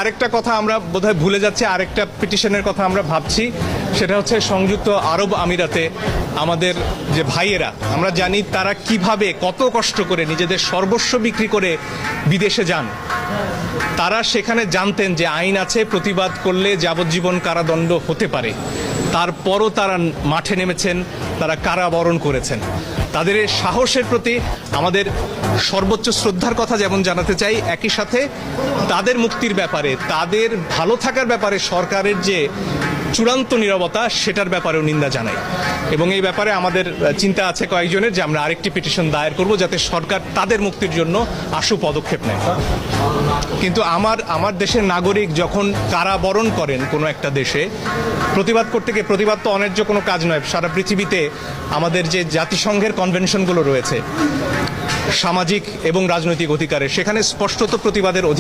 আরেকটা কথা আমরা বোধহয় ভুলে যাচ্ছি, আরেকটা পিটিশনের কথা আমরা ভাবছি, সেটা হচ্ছে সংযুক্ত আরব আমিরাতে আমাদের যে ভাইয়েরা, আমরা জানি তারা কিভাবে কত কষ্ট করে নিজেদের সর্বস্ব বিক্রি করে বিদেশে যান। তারা সেখানে জানতেন যে আইন আছে, প্রতিবাদ করলে যাবজ্জীবন কারাদণ্ড হতে পারে, তারপরও তারা মাঠে নেমেছেন, তারা কারাবরণ করেছেন। তাদের এই সাহসের প্রতি আমাদের সর্বোচ্চ শ্রদ্ধার কথা যেমন জানাতে চাই, একই সাথে তাদের মুক্তির ব্যাপারে, তাদের ভালো থাকার ব্যাপারে সরকারের যে চূড়ান্ত নীরবতা, সেটার ব্যাপারেও নিন্দা জানাই। এবং এই ব্যাপারে আমাদের চিন্তা আছে কয়েকজনের, যে আমরা আরেকটি পিটিশন দায়ের করব যাতে সরকার তাদের মুক্তির জন্য আশু পদক্ষেপ নেয়। কিন্তু আমার দেশের নাগরিক যখন কারাবরণ করেন কোনো একটা দেশে, প্রতিবাদ করতে গিয়ে, প্রতিবাদ তো অন্যায্য কোনো কাজ নয়, সারা পৃথিবীতে আমাদের যে জাতিসংঘের কনভেনশনগুলো রয়েছে সামাজিক এবং রাজনৈতিক অধিকারের, সেখানে স্পষ্টত প্রতিবাদের অধিকার